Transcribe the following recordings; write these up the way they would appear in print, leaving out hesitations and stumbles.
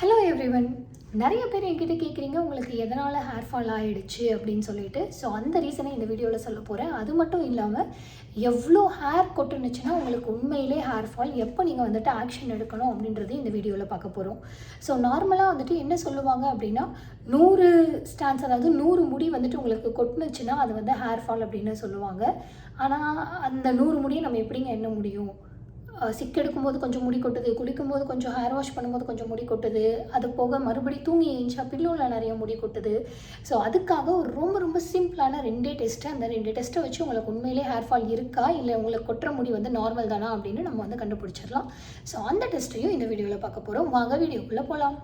Hello everyone. நிறைய பேர் என்கிட்ட கேட்குறீங்க உங்களுக்கு எதனால் ஹேர் ஃபால் ஆகிடுச்சு அப்படின்னு சொல்லிட்டு. ஸோ அந்த ரீசனை இந்த வீடியோவில் சொல்ல போகிறேன். அது மட்டும் இல்லாமல் எவ்வளோ ஹேர் கொட்டுனுச்சுன்னா உங்களுக்கு உண்மையிலே ஹேர் ஃபால் எப்போ நீங்கள் வந்துட்டு ஆக்ஷன் எடுக்கணும் அப்படின்றது இந்த வீடியோவில் பார்க்க போகிறோம். ஸோ நார்மலாக வந்துட்டு என்ன சொல்லுவாங்க அப்படின்னா 100 ஸ்டாண்ட்ஸ், அதாவது 100 முடி வந்துட்டு உங்களுக்கு கொட்டுனுச்சுன்னா அது வந்து ஹேர் ஃபால் அப்படின்னு சொல்லுவாங்க. ஆனால் அந்த 100 முடியை நம்ம எப்படிங்க எண்ண முடியும்? சிக்கு எடுக்கும்போது கொஞ்சம் முடி கொட்டுது, குளிக்கும்போது கொஞ்சம் ஹேர் வாஷ் பண்ணும்போது கொஞ்சம் முடி கொட்டுது, அது போக மறுபடி தூங்கி எழுந்தா பில்லோவில் நிறைய முடி கொட்டுது. ஸோ அதுக்காக ஒரு ரொம்ப ரொம்ப சிம்பிளான 2 டெஸ்ட்டு, அந்த 2 டெஸ்ட்டை வச்சு உங்களுக்கு உண்மையிலே ஹேர் ஃபால் இருக்கா இல்லை உங்களுக்கு கொட்டுற முடி வந்து நார்மல் தானா அப்படின்னு நம்ம வந்து கண்டுபிடிச்சிடலாம். ஸோ அந்த டெஸ்ட்டையும் இந்த வீடியோவில் பார்க்க போகிறோம். வாங்க வீடியோக்குள்ளே போகலாம்.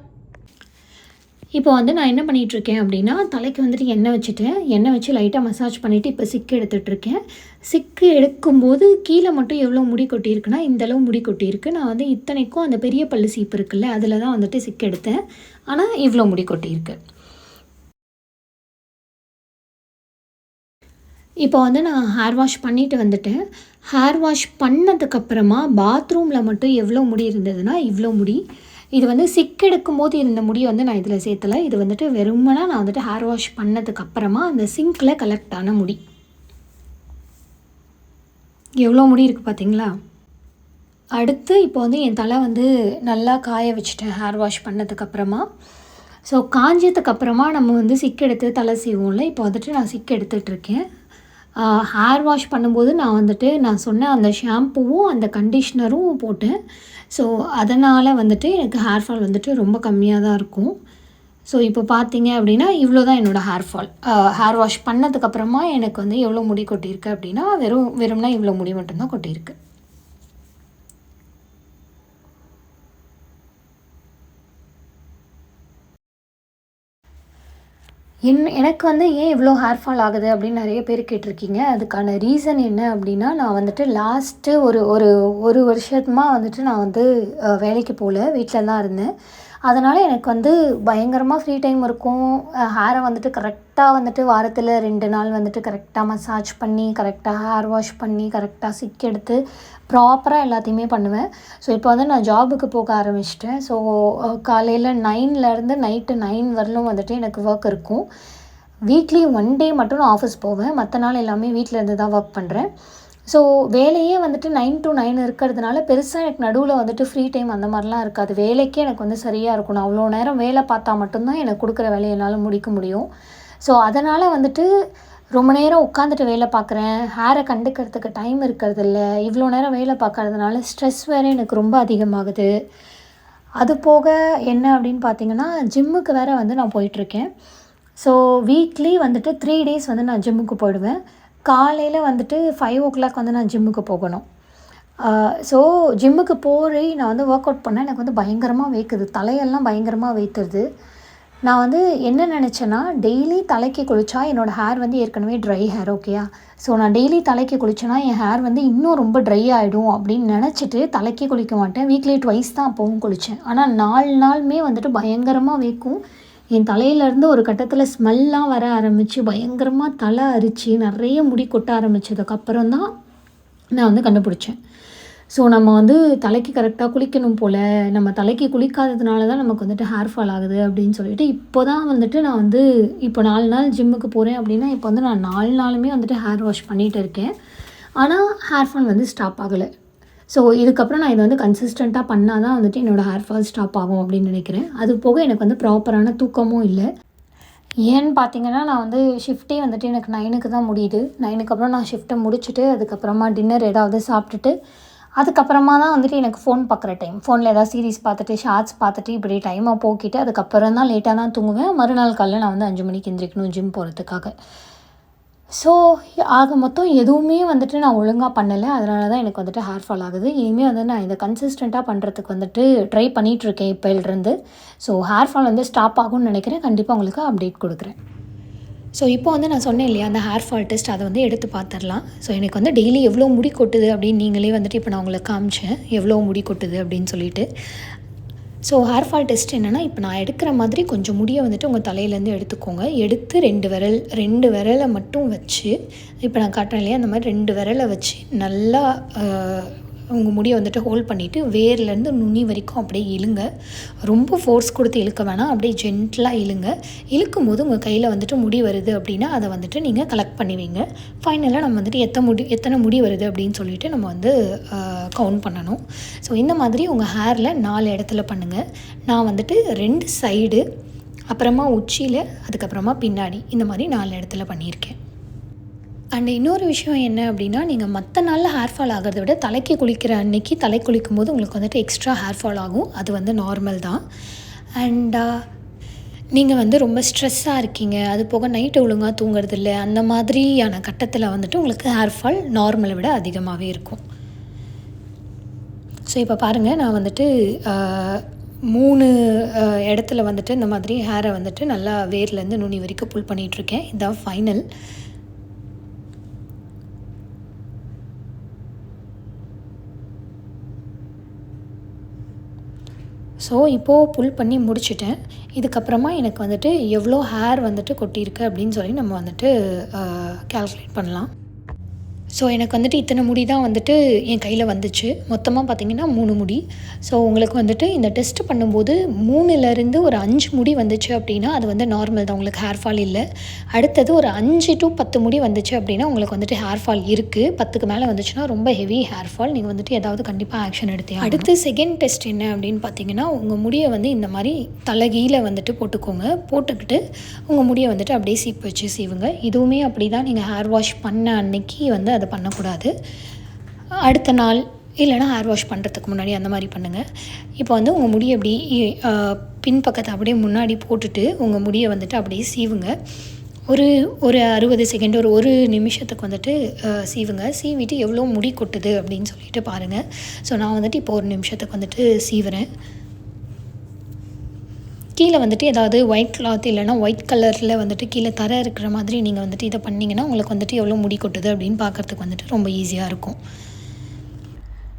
இப்போ வந்து நான் என்ன பண்ணிகிட்ருக்கேன் அப்படின்னா, தலைக்கு வந்துட்டு எண்ணெய் வச்சு லைட்டாக மசாஜ் பண்ணிவிட்டு இப்போ சிக்கு எடுத்துகிட்ருக்கேன். சிக்கு எடுக்கும்போது கீழே மட்டும் எவ்வளோ முடி கொட்டியிருக்குன்னா இந்தளவு முடி கொட்டியிருக்கு. நான் வந்து இத்தனைக்கும் அந்த பெரிய பல்லு சீப்பு இருக்குல்ல, அதில் தான் வந்துட்டு சிக்கு எடுத்தேன். ஆனால் இவ்வளோ முடி கொட்டியிருக்கு. இப்போ வந்து நான் ஹேர் வாஷ் பண்ணிவிட்டு வந்துட்டேன். ஹேர் வாஷ் பண்ணதுக்கப்புறமா பாத்ரூமில் மட்டும் எவ்வளோ முடி இருந்ததுன்னா இவ்வளோ முடி. இது வந்து சிக்கு எடுக்கும்போது இருந்த முடி வந்து நான் இதில் சேர்த்தலை. இது வந்துட்டு வெறுமனா நான் வந்துட்டு ஹேர் வாஷ் பண்ணதுக்கப்புறமா அந்த சிங்கில் கலெக்ட் ஆன முடி. எவ்வளோ முடி இருக்குது பார்த்தீங்களா? அடுத்து இப்போ வந்து என் தலை வந்து நல்லா காய வச்சுட்டேன் ஹேர் வாஷ் பண்ணதுக்கப்புறமா. ஸோ காஞ்சதுக்கப்புறமா நம்ம வந்து சிக்கு எடுத்து தலை சீவோம்ல, இப்போ வந்துட்டு நான் சிக்கு எடுத்துகிட்ருக்கேன். ஹேர் வாஷ் பண்ணும்போது நான் சொன்ன அந்த ஷாம்புவும் அந்த கண்டிஷ்னரும் போட்டேன். ஸோ அதனால் வந்துட்டு எனக்கு ஹேர் ஃபால் வந்துட்டு ரொம்ப கம்மியாக தான் இருக்கும். ஸோ இப்போ பார்த்தீங்க அப்படின்னா இவ்வளோ தான் என்னோடய ஹேர் ஃபால். ஹேர் வாஷ் பண்ணதுக்கப்புறமா எனக்கு வந்து எவ்வளோ முடி கொட்டியிருக்கு அப்படின்னா வெறும்னா இவ்வளோ முடி மட்டும்தான் கொட்டியிருக்கு. எனக்கு வந்து ஏன் இவ்வளோ ஹேர் ஃபால் ஆகுது அப்படின்னு நிறைய பேர் கேட்டிருக்கீங்க. அதுக்கான ரீசன் என்ன அப்படின்னா, நான் வந்துட்டு லாஸ்ட்டு ஒரு வருஷமாக வந்துட்டு நான் வந்து வேலைக்கு போகல, வீட்டில் தான் இருந்தேன். அதனால் எனக்கு வந்து பயங்கரமாக ஃப்ரீ டைம் இருக்கும். ஹேரை வந்துட்டு கரெக்டாக வந்துட்டு வாரத்தில் 2 நாள் வந்துட்டு கரெக்டாக மசாஜ் பண்ணி, கரெக்டாக ஹேர் வாஷ் பண்ணி, கரெக்டாக சிக்கு எடுத்து ப்ராப்பராக எல்லாத்தையுமே பண்ணுவேன். ஸோ இப்போ வந்து நான் ஜாபுக்கு போக ஆரம்பிச்சிட்டேன். ஸோ காலையில் 9லேருந்து நைட்டு 9 வரலும் வந்துட்டு எனக்கு ஒர்க் இருக்கும். வீக்லி 1 டே மட்டும் நான் ஆஃபீஸ் போவேன். மற்ற நாள் எல்லாமே வீட்டில் இருந்து தான் ஒர்க் பண்ணுறேன். ஸோ வேலையே வந்துட்டு 9 to 9 இருக்கிறதுனால பெருசாக எனக்கு நடுவில் வந்துட்டு ஃப்ரீ டைம் அந்த மாதிரிலாம் இருக்காது. வேலைக்கே எனக்கு வந்து சரியாக இருக்கும். நான் அவ்வளோ நேரம் வேலை பார்த்தா மட்டும்தான் எனக்கு கொடுக்குற வேலையை என்னால் முடிக்க முடியும். ஸோ அதனால் வந்துட்டு ரொம்ப நேரம் உட்காந்துட்டு வேலை பார்க்குறேன். ஹேரை கண்டுக்கிறதுக்கு டைம் இருக்கிறதில்ல. இவ்வளோ நேரம் வேலை பார்க்கறதுனால ஸ்ட்ரெஸ் வேறு எனக்கு ரொம்ப அதிகமாகுது. அது போக என்ன அப்படின்னு பார்த்தீங்கன்னா, ஜிம்முக்கு வேறு வந்து நான் போயிட்டுருக்கேன். ஸோ வீக்லி வந்துட்டு 3 days வந்து நான் ஜிம்முக்கு போயிடுவேன். காலையில் வந்துட்டு 5 o'clock வந்து நான் ஜிம்முக்கு போகணும். ஸோ ஜிம்முக்கு நான் வந்து ஒர்க் அவுட் பண்ணேன். எனக்கு வந்து பயங்கரமாக வேக்குது, தலையெல்லாம் பயங்கரமாக வேத்துருது. நான் வந்து என்ன நினச்சேன்னா, டெய்லி தலைக்கு குளித்தா என்னோடய ஹேர் வந்து ஏற்கனவே ட்ரை ஹேர், ஓகேயா? ஸோ நான் டெய்லி தலைக்கு குளித்தேன்னா என் ஹேர் வந்து இன்னும் ரொம்ப ட்ரை ஆகிடும் அப்படின்னு நினச்சிட்டு தலைக்கே குளிக்க மாட்டேன். வீக்லி 2 தான் அப்போவும் குளித்தேன். ஆனால் 4 நாளுமே வந்துட்டு பயங்கரமாக வேக்கும். என் தலையிலேருந்து ஒரு கட்டத்தில் ஸ்மெல்லாம் வர ஆரம்பித்து பயங்கரமாக தலை அரித்து நிறைய முடி கொட்ட ஆரம்பித்ததுக்கப்புறம் தான் நான் வந்து கண்டுபிடிச்சேன். ஸோ நம்ம வந்து தலைக்கு கரெக்டாக குளிக்கணும் போல், நம்ம தலைக்கு குளிக்காததுனால தான் நமக்கு வந்துட்டு ஹேர் ஃபால் ஆகுது அப்படின்னு சொல்லிட்டு இப்போ தான் வந்துட்டு நான் வந்து இப்போ 4 நாள் ஜிம்முக்கு போகிறேன் அப்படின்னா இப்போ வந்து நான் 4 நாளுமே வந்துட்டு ஹேர் வாஷ் பண்ணிகிட்டு இருக்கேன். ஆனால் ஹேர் ஃபால் வந்து ஸ்டாப் ஆகலை. ஸோ இதுக்கப்புறம் நான் இதை வந்து கன்சிஸ்டண்ட்டாக பண்ணால் தான் வந்துட்டு என்னோடய ஹேர் ஃபால் ஸ்டாப் ஆகும் அப்படின்னு நினைக்கிறேன். அது போக எனக்கு வந்து ப்ராப்பரான தூக்கமும் இல்லை. ஏன்னு பார்த்தீங்கன்னா, நான் வந்து ஷிஃப்ட்டே வந்துட்டு எனக்கு 9க்கு தான் முடியுது. 9க்கு அப்புறம் நான் ஷிஃப்ட்டை முடிச்சுட்டு அதுக்கப்புறமா டின்னர் ஏதாவது சாப்பிட்டுட்டு அதுக்கப்புறமா தான் வந்துட்டு எனக்கு ஃபோன் பார்க்குற டைம். ஃபோனில் ஏதாவது சீரீஸ் பார்த்துட்டு ஷார்ட்ஸ் பார்த்துட்டு இப்படி டைமை போக்கிட்டு அதுக்கப்புறம் தான் லேட்டாக தான் தூங்குவேன். மறுநாள் காலையில் நான் வந்து 5 மணிக்கு எந்திரிக்கணும் ஜிம் போகிறதுக்காக. ஸோ ஆக மொத்தம் எதுவுமே வந்துட்டு நான் ஒழுங்காக பண்ணலை. அதனால தான் எனக்கு வந்துட்டு ஹேர் ஃபால் ஆகுது. இனிமேல் வந்து நான் இதை கன்சிஸ்டண்ட்டாக பண்ணுறதுக்கு வந்துட்டு ட்ரை பண்ணிகிட்ருக்கேன் இப்போலேருந்து. ஸோ ஹேர் ஃபால் வந்து ஸ்டாப் ஆகும்னு நினைக்கிறேன். கண்டிப்பாக உங்களுக்கு அப்டேட் கொடுக்குறேன். ஸோ இப்போ வந்து நான் சொன்னேன் இல்லையா, அந்த ஹேர் ஃபால் டெஸ்ட், அதை வந்து எடுத்து பார்த்துடலாம். ஸோ எனக்கு வந்து டெய்லி எவ்வளோ முடி கொட்டுது அப்படின்னு நீங்களே வந்துட்டு இப்போ நான் உங்களுக்கு காமிச்சேன் எவ்வளோ முடி கொட்டுது அப்படின்னு சொல்லிட்டு. ஸோ ஹேர் ஃபால் டெஸ்ட் என்னென்னா, இப்போ நான் எடுக்கிற மாதிரி கொஞ்சம் முடியை வந்துட்டு உங்கள் தலையிலேருந்து எடுத்துக்கோங்க. எடுத்து 2 விரலை மட்டும் வச்சு, இப்போ நான் காட்டுறேன் இல்லையா, அந்த மாதிரி 2 விரலை வச்சு நல்லா உங்கள் முடியை வந்துட்டு ஹோல்ட் பண்ணிவிட்டு வேர்லேருந்து நுனி வரைக்கும் அப்படியே இழுங்க. ரொம்ப ஃபோர்ஸ் கொடுத்து இழுக்க வேணாம், அப்படியே ஜென்டலாக இழுங்க. இழுக்கும் போது உங்கள் கையில் வந்துட்டு முடி வருது அப்படின்னா அதை வந்துட்டு நீங்கள் கலெக்ட் பண்ணுவீங்க. ஃபைனலாக நம்ம வந்துட்டு எத்தனை முடி வருது அப்படின்னு சொல்லிட்டு நம்ம வந்து கவுண்ட் பண்ணணும். ஸோ இந்த மாதிரி உங்கள் ஹேரில் 4 இடத்துல பண்ணுங்கள். நான் வந்துட்டு 2 சைடு, அப்புறமா உச்சியில், அதுக்கப்புறமா பின்னாடி, இந்த மாதிரி 4 இடத்துல பண்ணியிருக்கேன். அண்ட் இன்னொரு விஷயம் என்ன அப்படின்னா, நீங்கள் மற்ற நாளில் ஹேர் ஃபால் ஆகிறத விட தலைக்கு குளிக்கிற அன்னைக்கு தலை குளிக்கும் போது உங்களுக்கு வந்துட்டு எக்ஸ்ட்ரா ஹேர் ஃபால் ஆகும். அது வந்து நார்மல் தான். அண்ட் நீங்கள் வந்து ரொம்ப ஸ்ட்ரெஸ்ஸாக இருக்கீங்க, அது போக நைட்டு ஒழுங்காக தூங்குறதில்ல, அந்த மாதிரியான கட்டத்தில் வந்துட்டு உங்களுக்கு ஹேர் ஃபால் நார்மலை விட அதிகமாகவே இருக்கும். ஸோ இப்போ பாருங்கள், நான் வந்துட்டு 3 இடத்துல வந்துட்டு இந்த மாதிரி ஹேரை வந்துட்டு நல்லா வேர்லேருந்து நுனி வரைக்கும் புல் பண்ணிகிட்ருக்கேன். இதுதான் ஃபைனல். ஸோ இப்போது புல் பண்ணி முடிச்சுட்டேன். இதுக்கப்புறமா எனக்கு வந்துட்டு எவ்வளோ ஹேர் வந்துட்டு கொட்டியிருக்கு அப்படின்னு சொல்லி நம்ம வந்துட்டு கால்குலேட் பண்ணலாம். ஸோ எனக்கு வந்துட்டு இத்தனை முடி தான் வந்துட்டு என் கையில் வந்துச்சு. மொத்தமாக பார்த்திங்கன்னா 3 முடி. ஸோ உங்களுக்கு வந்துட்டு இந்த டெஸ்ட் பண்ணும்போது 3லேருந்து ஒரு 5 முடி வந்துச்சு அப்படின்னா அது வந்து நார்மல் தான், உங்களுக்கு ஹேர் ஃபால் இல்லை. அடுத்தது ஒரு 5 to 10 முடி வந்துச்சு அப்படின்னா உங்களுக்கு வந்துட்டு ஹேர் ஃபால் இருக்குது. 10க்கு மேலே வந்துச்சுன்னா ரொம்ப ஹெவி ஹேர் ஃபால், நீங்கள் வந்துட்டு ஏதாவது கண்டிப்பாக ஆக்ஷன் எடுத்தே. அடுத்து செகண்ட் டெஸ்ட் என்ன அப்படின்னு பார்த்தீங்கன்னா, உங்கள் முடியை வந்து இந்த மாதிரி தலைகீழ வந்துட்டு போட்டுக்கோங்க. போட்டுக்கிட்டு உங்கள் முடியை வந்துட்டு அப்படியே சீப்பு வச்சு சீவுங்க. இதுவுமே அப்படி தான், நீங்கள் ஹேர் வாஷ் பண்ண அன்னைக்கு வந்து அதை பண்ணக்கூடாது. அடுத்த நாள் இல்லைனா ஹேர் வாஷ் பண்ணுறதுக்கு முன்னாடி அந்த மாதிரி பண்ணுங்கள். இப்போ வந்து உங்கள் முடியை அப்படி பின்பக்கத்தை அப்படியே முன்னாடி போட்டுட்டு உங்கள் முடியை வந்துட்டு அப்படியே சீவுங்க. ஒரு 60 செகண்ட், ஒரு நிமிஷத்துக்கு வந்துட்டு சீவுங்க. சீவிட்டு எவ்வளோ முடி கொட்டுது அப்படின்னு சொல்லிட்டு பாருங்கள். ஸோ நான் வந்துட்டு இப்போ 1 நிமிஷத்துக்கு வந்துட்டு சீவுறேன். கீழே வந்துட்டு ஏதாவது ஒயிட் கிளாத் இல்லைனா ஒயிட் கலரில் வந்துட்டு கீழே தர இருக்கிற மாதிரி நீங்கள் வந்துட்டு இதை பண்ணிங்கன்னா உங்களுக்கு வந்துட்டு எவ்வளோ முடி கொட்டுது அப்படின்னு பார்க்குறதுக்கு வந்துட்டு ரொம்ப ஈஸியாக இருக்கும்.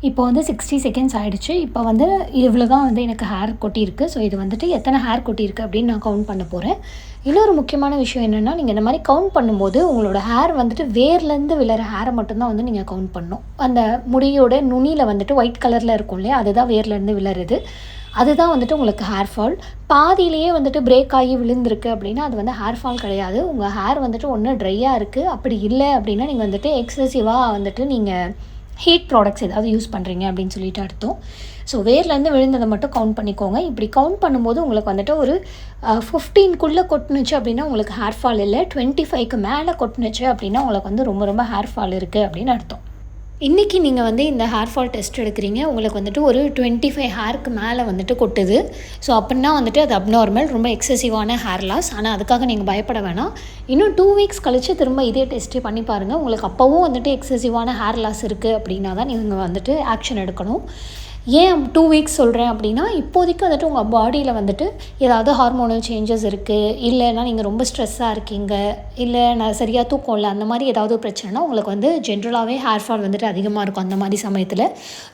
இப்போ வந்து 60 செகண்ட்ஸ் ஆகிடுச்சு. இப்போ வந்து இவ்வளோ தான் வந்து எனக்கு ஹேர் கொட்டியிருக்கு. ஸோ இது வந்துட்டு எத்தனை ஹேர் கொட்டியிருக்கு அப்படின்னு நான் கவுண்ட் பண்ண போகிறேன். இன்னொரு முக்கியமான விஷயம் என்னென்னா, நீங்கள் இந்த மாதிரி கவுண்ட் பண்ணும்போது உங்களோட ஹேர் வந்துட்டு வேர்லேருந்து விழுற ஹேரை மட்டும்தான் வந்து நீங்கள் கவுண்ட் பண்ணணும். அந்த முடியோட நுனியில் வந்துட்டு ஒயிட் கலரில் இருக்கும் இல்லையா, அதுதான் வேர்லேருந்து விழுறது. அதுதான் வந்துட்டு உங்களுக்கு ஹேர் ஃபால். பாதியிலேயே வந்துட்டு பிரேக் ஆகி விழுந்திருக்கு அப்படின்னா அது வந்து ஹேர் ஃபால் கிடையாது. உங்கள் ஹேர் வந்துட்டு ஒன்று ட்ரையாக இருக்குது, அப்படி இல்லை அப்படின்னா நீங்கள் வந்துட்டு எக்ஸசிவாக வந்துட்டு நீங்கள் ஹீட் ப்ராடக்ட்ஸ் ஏதாவது யூஸ் பண்ணுறீங்க அப்படின்னு சொல்லிட்டு அர்த்தம். ஸோ வேர்லேருந்து விழுந்ததை மட்டும் கவுண்ட் பண்ணிக்கோங்க. இப்படி கவுண்ட் பண்ணும்போது உங்களுக்கு வந்துட்டு ஒரு 15க்குள்ளே கொட்டுனுச்சு அப்படின்னா உங்களுக்கு ஹேர் ஃபால் இல்லை. 25க்கு மேலே கொட்டுனுச்சு அப்படின்னா உங்களுக்கு வந்து ரொம்ப ரொம்ப ஹேர் ஃபால் இருக்குது அப்படின்னு அர்த்தம். இன்றைக்கி நீங்கள் வந்து இந்த ஹேர் ஃபால் டெஸ்ட் எடுக்கிறீங்க, உங்களுக்கு வந்துட்டு ஒரு 25 ஹேருக்கு மேலே வந்துட்டு கொட்டுது. ஸோ அப்படின்னா வந்துட்டு அது அப்நார்மல், ரொம்ப எக்ஸசிவான ஹேர் லாஸ். ஆனால் அதுக்காக நீங்கள் பயப்பட வேணாம். இன்னும் 2 வீக்ஸ் கழித்து திரும்ப இதே டெஸ்ட்டே பண்ணி பாருங்கள். உங்களுக்கு அப்போவும் வந்துட்டு எக்ஸசிவான ஹேர் லாஸ் இருக்குது அப்படின்னா தான் நீங்கள் வந்துட்டு ஆக்ஷன் எடுக்கணும். ஏன் 2 வீக்ஸ் சொல்கிறேன் அப்படின்னா, இப்போதைக்கு வந்துட்டு உங்கள் பாடியில் வந்துட்டு ஏதாவது ஹார்மோனல் சேஞ்சஸ் இருக்குது, இல்லைன்னா நீங்கள் ரொம்ப ஸ்ட்ரெஸ்ஸாக இருக்கீங்க, இல்லை நான் சரியாக தூக்கம் இல்லை, அந்த மாதிரி ஏதாவது பிரச்சனைனா உங்களுக்கு வந்து ஜென்ரலாகவே ஹேர் ஃபால் வந்துட்டு அதிகமாக இருக்கும் அந்த மாதிரி சமயத்தில்.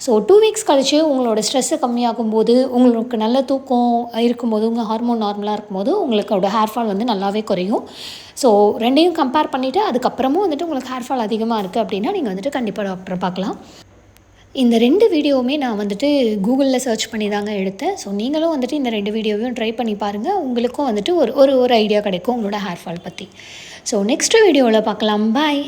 ஸோ 2 வீக்ஸ் கழித்து உங்களோட ஸ்ட்ரெஸ்ஸு கம்மியாகும் போது, உங்களுக்கு நல்ல தூக்கம் இருக்கும்போது, உங்கள் ஹார்மோன் நார்மலாக இருக்கும்போது உங்களுக்கோட ஹேர் ஃபால் வந்து நல்லாவே குறையும். ஸோ 2யும் கம்பேர் பண்ணிவிட்டு அதுக்கப்புறமும் வந்துட்டு உங்களுக்கு ஹேர் ஃபால் அதிகமாக இருக்குது அப்படின்னா நீங்கள் வந்துட்டு கண்டிப்பாக டாக்டரை பார்க்கலாம். இந்த 2 வீடியோவுமே நான் வந்துட்டு கூகுளில் சர்ச் பண்ணி தாங்க எடுத்தேன். ஸோ நீங்களும் வந்துட்டு இந்த 2 வீடியோவையும் ட்ரை பண்ணி பாருங்கள். உங்களுக்கும் வந்துட்டு ஒரு ஐடியா கிடைக்கும் உங்களோட ஹேர் ஃபால் பற்றி. ஸோ நெக்ஸ்ட் வீடியோவில் பார்க்கலாம். பாய்.